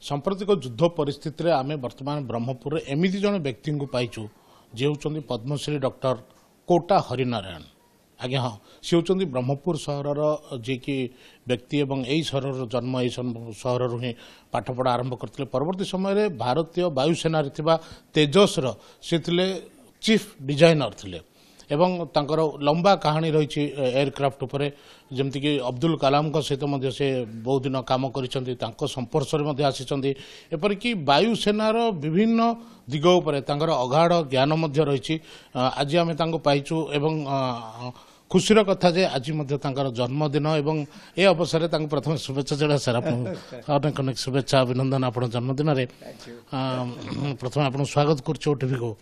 सांप्रतिक युद्ध परिस्थिति आम बर्तमान ब्रह्मपुर एमती जन व्यक्ति को पाइचु जे होती पद्मश्री डॉक्टर कोटा हरिनारायण आज्ञा हाँ सी होती ब्रह्मपुर सहर जी कि व्यक्ति एवं यही सहर जन्म यही सहर ही पाठपढ़ा आरंभ करते परवर्ती समय भारतीय वायुसेना तेजस सी चीफ डिजाइनर थिले एवं तांकर लंबा कहानी रही एयरक्राफ्ट उपरे जमती कि अब्दुल कलाम सहित से बहुत दिन काम कर संपर्श आसी एपरिक वायुसेनार विभिन्न दिग उपर अगाढ़ ज्ञान रही आज आम पाइचु एवं खुशीर कथा जे आज जन्मदिन एवं ए अवसर में प्रथम शुभेच्छा जड़ा सर अनेक अनेक शुभेच्छा अभिनंदन आप जन्मदिन प्रथम आप स्वागत कर ओटीवी को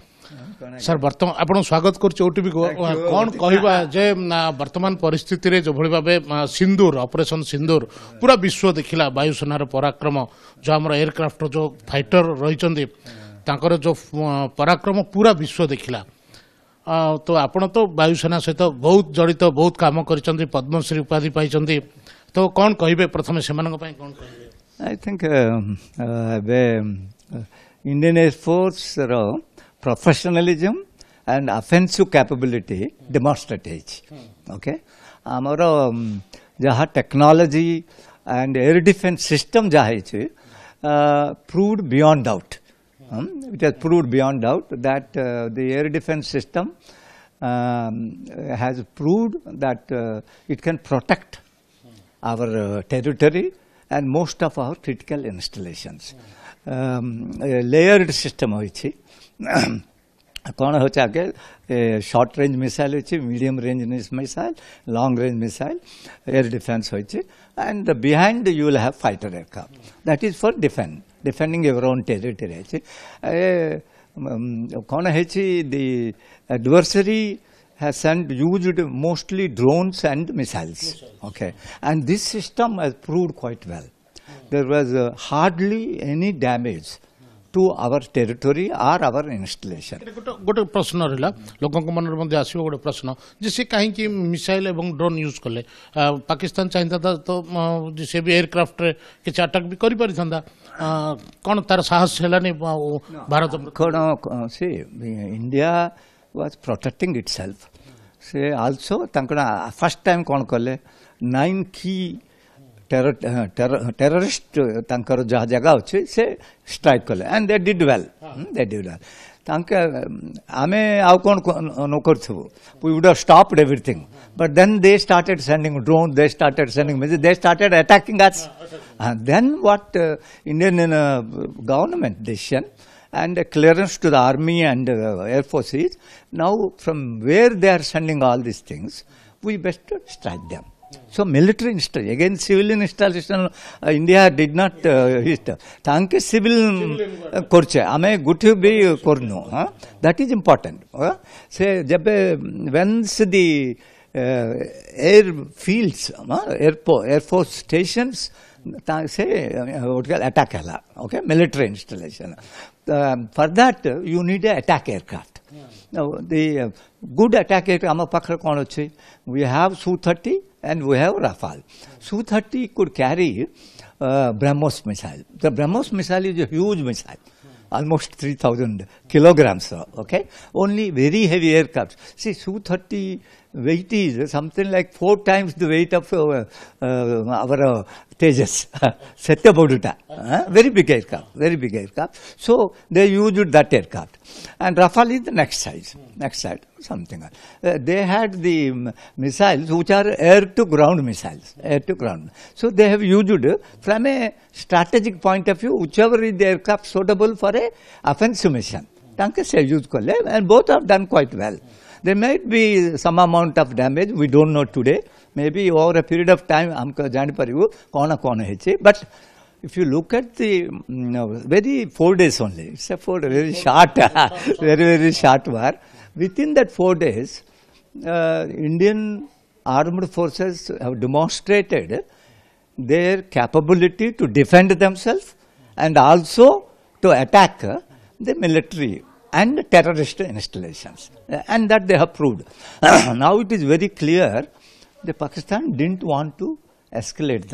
सर बर्तमान आप स्वागत कर ओटीवी को कौन कहवा जे वर्तमान परिस्थिति रे जो भली भाबे सिंदूर ऑपरेशन सिंदूर पूरा विश्व देखिला वायुसेनार पराक्रम जो आम एयरक्राफ्ट जो फाइटर रही तांकर जो पराक्रम पूरा विश्व देखिला तो आपण तो वायुसेना सहित बहुत जड़ित बहुत काम कर पद्मश्री उपाधि पाई तो कौन कहे प्रथम से कौन कहे I think Indian air force professionalism and offensive capability demonstrate okay आमर जहाँ technology and air defence system जहाँ proved beyond doubt it has proved beyond doubt that the air defense system has proved that it can protect our territory and most of our critical installations. Layered system hoichi कौन हो आगे short range missile होची medium range missile long range missile air defence होची and behind you will have fighter aircraft that is for defending your own territory होची कौन होची the adversary has sent used mostly drones and missiles okay and this system has proved quite well there was hardly any damage to our territory or our installation गोटे प्रश्न रहा लोक मन आस गोटे प्रश्न जे से कहीं मिसाइल एवं ड्रोन यूज कले पाकिस्तान चाहिए तो से भी एयरक्राफ्ट रे किसी अटैक भी कर पारि था कौन तार साहस है भारत कौन से इंडिया was protecting itself से also first time कौन कले 9 key terrorist तांकर जहाँ जगह अच्छे से strike कले and they did well तांके आमे आउ कौन न करथबो we would have stopped everything but then they started sending drones they started sending missiles they started attacking us and then what Indian government decision and a clearance to the army and air forces. Now, from where they are sending all these things, we best strike them. So, military installation, again civilian installation, India did not thank civil korche. Ame guthi bhi korno. That is important. Say, once the airfields, air force stations, say attack hela. Okay, military installation. For that you need an attack aircraft. Now the good attack aircraft we have Su-30 and we have Rafale. Su-30 could carry BrahMos missile. The BrahMos missile is a huge missile. Almost 3,000 kilograms, okay? Only very heavy aircraft. See, Su-30 weight is something like 4 times the weight of our Tejas. Very big aircraft. So, they used that aircraft. And Rafale is the next side, something. They had the missiles which are air-to-ground missiles, air-to-ground. So, they have used from a strategic point of view, whichever is the aircraft suitable for a offensive mission. And both have done quite well. There might be some amount of damage, we don't know today. Maybe over a period of time, but if you look at the very 4 days only, it's a very short, very short war. Within that 4 days, Indian armed forces have demonstrated their capability to defend themselves and also to attack the military and terrorist installations, and that they have proved. Now it is very clear that Pakistan didn't want to escalate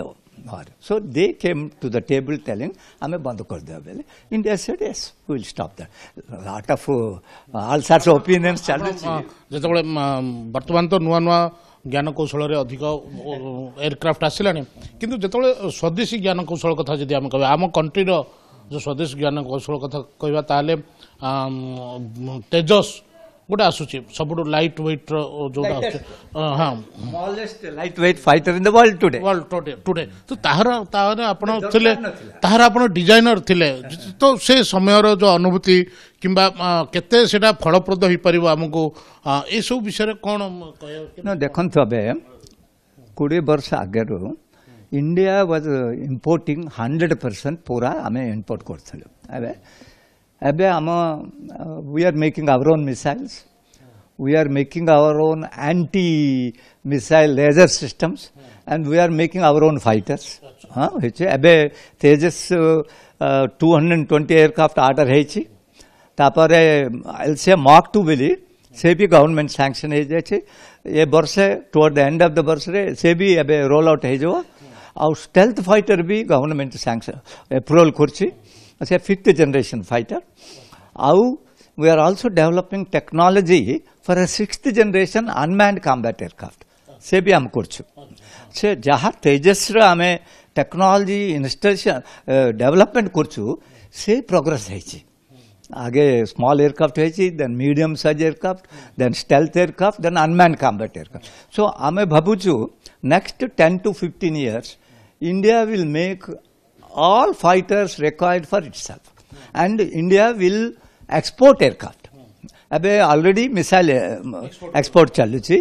So they came to the table telling, "Ame band kar diya bele." India said, "Yes, we will stop that." Lot of all sorts of opinions chaluchi. ଯେତେବେଳେ ବର୍ତ୍ତମାନ ତ ନୂଆ ନୂଆ ଜ୍ଞାନ କୌଶଳରେ ଅଧିକ aircraft ଆସିଲାଣି କିନ୍ତୁ ଯେତେବେଳେ ସ୍ୱଦେଶୀ ଜ୍ଞାନ କୌଶଳ କଥା ଯଦି ଆମେ କହିବା ଆମ କଣ୍ଟ୍ରିର ଯେଉଁ ସ୍ୱଦେଶୀ ଜ୍ଞାନ କୌଶଳ କଥା କହିବା ତାହେଲେ ତେଜସ୍ ଗୋଟେ ଆସୁଛି ସବୁଠୁ ଲାଇଟ୍ ୱେଟ୍ର ଯୋଉଟା ଆସୁଛି ହଁ Smallest lightweight fighter in the world today. Today ତ ତାହାର ଆପଣ ଥିଲେ ତାହାର ଆପଣ ଡିଜାଇନର ଥିଲେ ତ ସେ ସମୟର ଯେଉଁ ଅନୁଭୂତି କିମ୍ବା କେତେ ସେଟା ଫଳପ୍ରଦ ହେଇପାରିବ ଆମକୁ ଏସବୁ ବିଷୟରେ କ'ଣ କହିବା ଦେଖନ୍ତୁ ଏବେ 20 ବର୍ଷ ଆଗରୁ ଇଣ୍ଡିଆ ୱାଜ ଇମ୍ପୋର୍ଟିଂ 100% ପୁରା ଆମେ ଇମ୍ପୋର୍ଟ କରୁଥିଲୁ ଏବେ ଆମ we are making our own missiles, we are making our own anti-missile laser systems, and we are making our own fighters. ଏବେ ତେଜସ୍ 220 aircraft order ହେଇଛି ତାପରେ ସେ Mark 2 ବୋଲି ସେ ବି ଗଭର୍ଣ୍ଣମେଣ୍ଟ ସାଂକ୍ସନ ହେଇଯାଇଛି ଏ ବର୍ଷେ ଟୁୱାର୍ଡ ଦ ଏଣ୍ଡ ଅଫ୍ ଦ ବର୍ଷରେ ସେ ବି ଏବେ ରୋଲ୍ ଆଉଟ୍ ହେଇଯିବ ଆଉ stealth fighter ବି ଗଭର୍ଣ୍ଣମେଣ୍ଟ ସାଂକ୍ସନ ଆପ୍ରୁଭାଲ୍ କରିଛି ସେ 5th generation fighter. We are also developing technology for a 6th generation unmanned combat aircraft. Se bhi hum korchu. Se jaha Tejas ra ame technology installation development korchu se progress heichi. Age small aircraft heichi, then medium size aircraft, then stealth aircraft, then unmanned combat aircraft. So ame bhabuchu next 10 to 15 years India will make all fighters required for itself, and India will export aircraft. Abbe already missile export chaluchi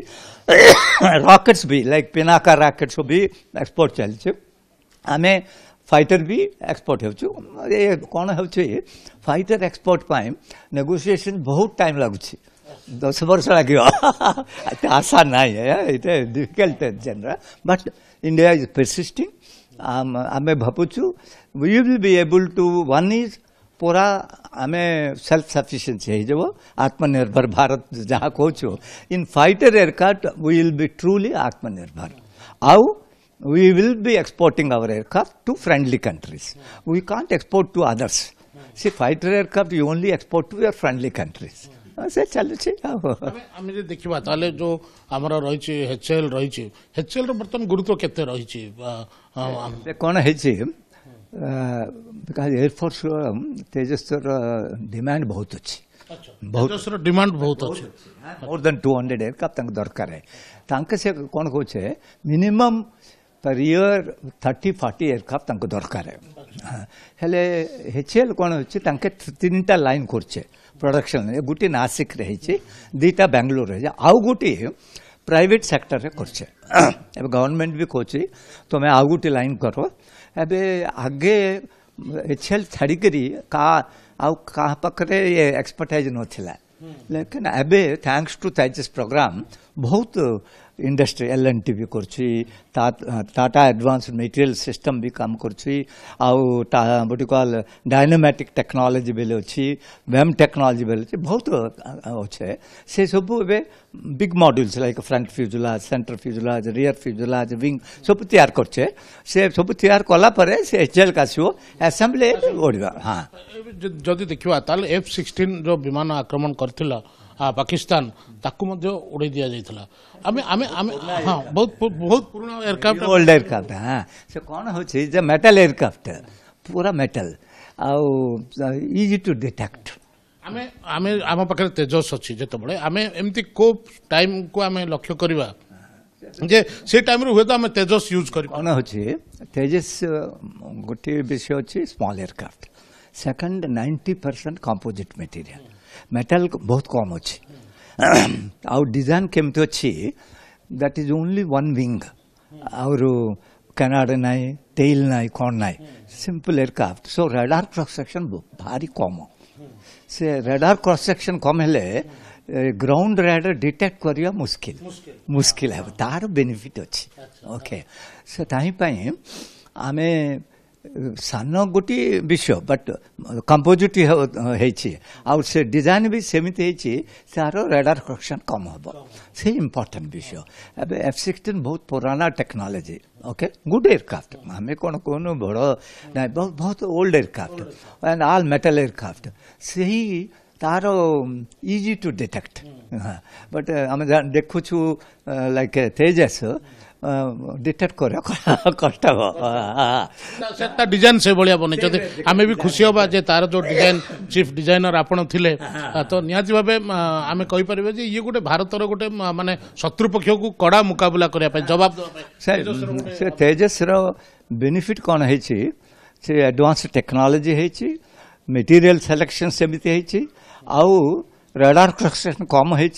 rockets bhi like Pinaka rockets bhi export chaluchi ame fighter bhi export hechu e kon hechu fighter export time negotiation bahut time laguchi 10 ବର୍ଷ ଲାଗିବ ଆଶା ନାହିଁ it is difficult genre but India is persisting. ଆମେ ଭାବୁଛୁ we will be able to one is पूरा आमे self sufficiency ହେଇଯିବ आत्मनिर्भर भारत जहाँ कहूँ in fighter aircraft we will be truly आत्मनिर्भर आउ we will be exporting our aircraft to friendly countries. We can't export to others. See, fighter aircraft you only export to your friendly countries. से ଚାଲୁଛି ଆମେ ଯଦି ଦେଖିବା ତାହେଲେ ଯୋଉ ଆମର ରହିଛି HAL ରହିଛି HAL ର ବର୍ତ୍ତମାନ ଗୁରୁତ୍ୱ କେତେ ରହିଛି କ'ଣ ହେଇଛି because Air Force Tejas demand बहुत अच्छी Tejas demand बहुत अच्छी more than 200 aircraft तंग दरकार है तंग से कौन कुछ है minimum per year 30-40 aircraft तंग दरकार है हेले HAL कौन होची तंग तीनटा लाइन करछे प्रोडक्शन गुटी नासिक रही दीटा बेंगलोर रही आउ गुटी प्राइवेट सेक्टर रे करछे एबे गवर्नमेंट भी कहछि तो मैं आउ गुटी लाइन करो एबे आगे HAL छाड़ी करी का आउ का पकरे ये एक्सपर्टाइज नथिला लेकिन एबे थैंक्स टू तेजस प्रोग्राम बहुत इंडस्ट्री L&T भी करछि टाटा एडवांस मटेरियल सिस्टम भी काम करछि आउ what you call डायनामेटिक टेक्नोलॉजी बेले अछि वेम टेक्नोलॉजी बेले अछि बहुत अछि से सब एबे big modules like front fuselage centre fuselage rear fuselage wing सब तैयार करछे से सब तैयार कला परे से HAL कासियो असेंबली ओडिबा हां जदि देखिबा ताले F-16 जो विमान आक्रमण करथिला पाकिस्तान ताकू मध्य उड़े दिया जाइथला आमे आमे आमे हां बहुत बहुत पुराना एयरक्राफ्ट ओल्ड एयरक्राफ्ट हां से कोन होछि जे मेटल एयरक्राफ्ट पूरा मेटल आउ इजी टू डिटेक्ट आमे आमे आम पाखे तेजस अछि जेतबळे आमे एमती को टाइम को आमे लक्ष्य करबा जे से टाइम रे होता आमे तेजस यूज करी कोन होछि तेजस गोटे विषय अछि small aircraft second 90% composite material metal बहुत कम अच्छी आउ डिजाइन केमती अच्छी that is only one wing और कैनाडा नाई टेल नाई कौन नाई सिंपल एयरक्राफ्ट सो रेडार क्रॉस सेक्शन भारी कम से रेडार क्रॉस सेक्शन कम हेले ग्राउंड रेडार डिटेक्ट करिया मुश्किल है तार बेनिफिट अच्छी ओके से ताही पई आमे सान गोटे विषय बट कंपोजिट आउ से डिजाइन भी सेमती तार रेडार करेक्शन कम हम से इम्पोर्टेंट विषय अब F-16 बहुत पुराना टेक्नोलॉजी ओके गुड एयरक्राफ्ट आम कौन कहूँ बड़ ना बहुत बहुत old aircraft and all metal aircraft से ही तार इजी टू डिटेक्ट बट आम देखुछु लाइक तेजस डिटेक्ट कर कष्ट सेटा डिजाइन से भाया बन आम भी खुशी हवा जे तार जो डिजाइन चीफ डिजाइनर आपण थिले तो निहाती भावे आम कहीपर ये गोटे भारतर गोटे माने शत्रु पक्ष को कड़ा मुकाबला करने जवाब से तेजस बेनिफिट कौन है से एडवांस टेक्नोलॉजी है मटेरियल सिलेक्शन सेमती आउ रडार करेक्शन कम है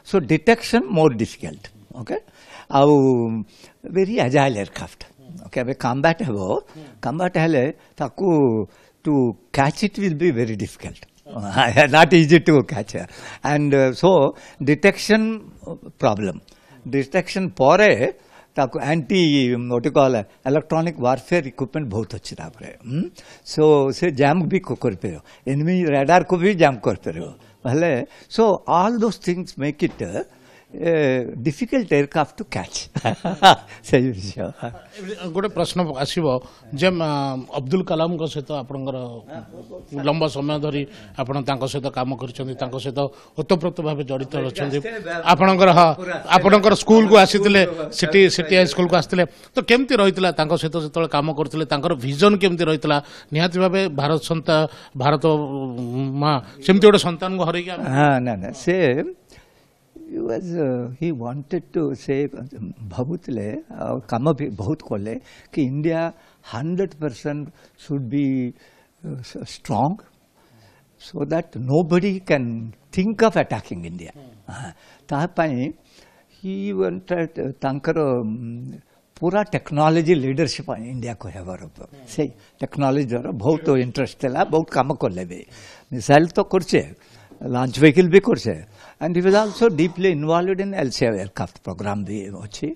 so detection more difficult okay आउ वेरी एजाइल एयरक्राफ्ट ओके अब कम्बैट हेबो कम्बैट हेले ताकू to catch it will be very difficult not easy to catch and so detection problem detection पर ताकू anti what you call electronic warfare equipment बहुत अच्छी तापर सो से जैम भी कर पार एनिमी रडार को भी जैम कर पारे so all those things make it difficult aircraft to catch सही विषय गोटे प्रश्न आसो जे अब्दुल कलाम सहित आपणकर लंबा समय धरी आपण सहित काम कर सहित ओतप्रोत भाव जड़ित अच्छा आपणकर हाँ आपणकर स्कूल को आसीथिले सिटी सिटी हाई स्कूल को आसीथिले तो केमती रही सहित जो काम करते विजन केमती रही निहाती भाव भारत माँ सेमती गोटे संतान को हर हाँ ना से he wanted to say भावुतले और काम भी बहुत कले कि India 100% should be strong so that nobody can think of attacking India. तापाई he wanted तांकर पूरा टेक्नोलॉजी लीडरशिप इंडिया को हेबार से टेक्नोलॉजी द्वारा बहुत इंटरेस्ट था बहुत काम कले भी मिसाइल तो करछे लॉन्च व्हीकल भी करछे and he was also deeply involved in LCA aircraft program भी अच्छी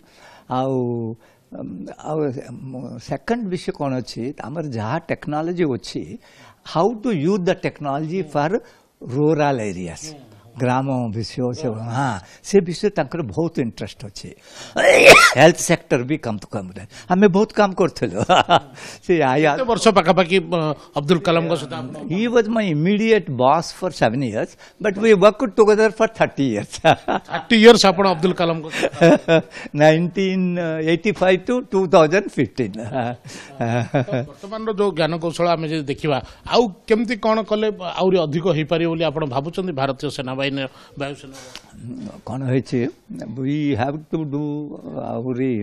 सेकंड विषय कौन अच्छी आमर जहाँ टेक्नोलॉजी अच्छी how to use the technology for rural areas ग्राम विषय से हाँ से विषय तांकर बहुत इंटरेस्ट अच्छे हेल्थ सेक्टर भी कम तो कम रहे हमें बहुत काम करते से आया वर्ष पाखापाखि Abdul Kalam he was my immediate boss for 7 years but we work together for 30 years 30 years आपण अब्दुल कलाम 1985 टू 2015 वर्तमान जो ज्ञान कौशल आम देखा आउ केमती कौन कले आउरी अधिक हो पारे बोली आपण भाबुचंदी भारतीय सेना वायुसेना कौन है वी हैव टू डू आउरी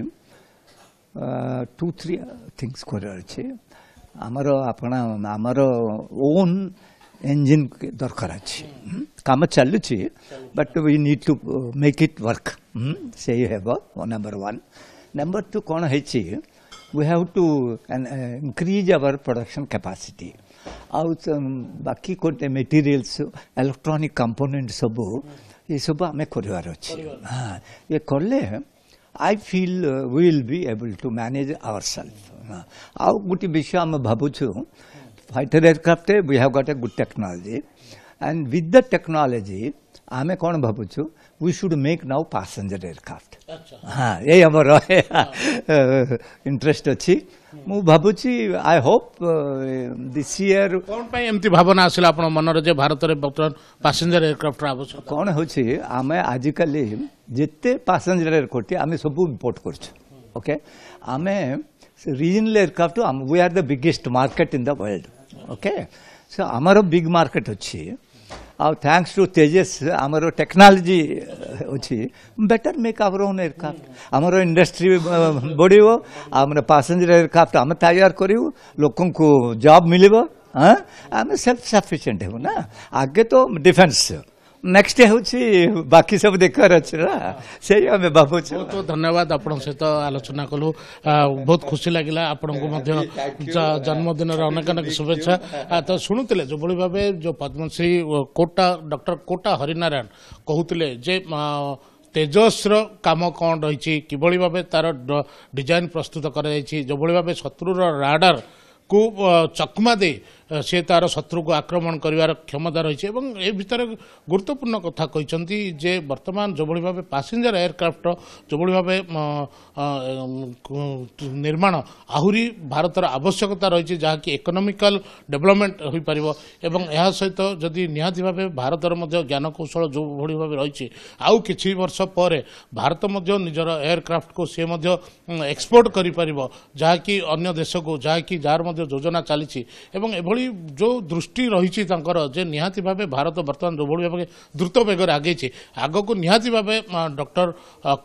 2-3 थिंग्स कर आमर आपण आमर ओन इंजिन दरकार अच्छे काम चलुची but we need to make it work से नंबर 1 नंबर 2 कौन है we have to increase our production capacity out बाकी कोटे मटेरियल्स इलेक्ट्रॉनिक कंपोनेंट सब ये सब आम कर हाँ ये करले I feel we will be able to manage our self आउ गोटे विषय आम भावुँ fighter aircraft we have got a good technology and with the technology आम कौन भावुँ we should make now passenger aircraft हाँ ये हमर इंटरेस्ट अच्छी मु भावुची आई होप दिस ईयर कौन पाई एमती भावना आसिला आपण मन रे भारत रे बर्तमान पैसेंजर एयरक्राफ्ट आवश्यक कौन होची आमे आजिकली जिते पैसेंजर एयरक्राफ्ट आमे सब इंपोर्ट करछु ओके आमे regional aircraft we are the biggest market in the world okay so आमर बिग मार्केट अच्छी और थैंक्स टू तेजस आमर टेक्नोलॉजी अच्छी better make our own aircraft आमर इंडस्ट्री बढ़ो आम पैसेंजर एयरक्राफ्ट आम तैयार करूँ लोक जॉब मिल आम सेल्फ सफिशिएंट हो ना आगे तो डिफेंस नेक्स्ट हूँ बाकी सब देखार अच्छे ना से आम भावुँ बहुत धन्यवाद आपण सहित आलोचना कलु बहुत खुशी लगे आपण को जन्मदिन अनेक अनेक शुभेच्छा तो शुणुते जो भाई भाव जो पद्मश्री कोटा डॉक्टर कोटा हरिनारायण कहते जे तेजस्र काम कौन रही कि भाव तार डिजाइन प्रस्तुत कर जो भाव शत्रुर राडार को चकमा दे से तार शत्रु को आक्रमण कर क्षमता रही है। भितर गुरुत्वपूर्ण कथा कहते जे वर्तमान जो भाव पैसेंजर एयरक्राफ्ट जो भाव निर्माण आहरी भारतर आवश्यकता रही जहाँकि इकोनॉमिकल डेवलपमेंट हो पार एवं यह सहित जदि निहाती भाव भारतर ज्ञान कौशल जो भली भाव रही आउ किछि वर्ष पर भारत निजर एयरक्राफ्ट को सी एक्सपोर्ट कर जहाँकि अन्य देश को जहाँकि जार योजना चली एभली जो दृष्टि रही जे निहाती भाव भारत बर्तमान जो भाव द्रुत बेगर आगे आग को निहाती भाव डॉक्टर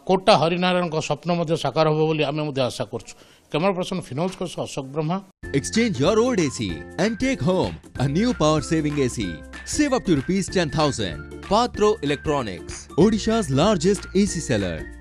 कोटा हरिनारायण का स्वप्न साकार हो आम आशा कर। कैमरा पर्सन फिनोज को Ashok Brahma. Exchange your old AC and take home a new power saving AC. Save up to ₹10,000. Patro Electronics, Odisha's largest AC seller.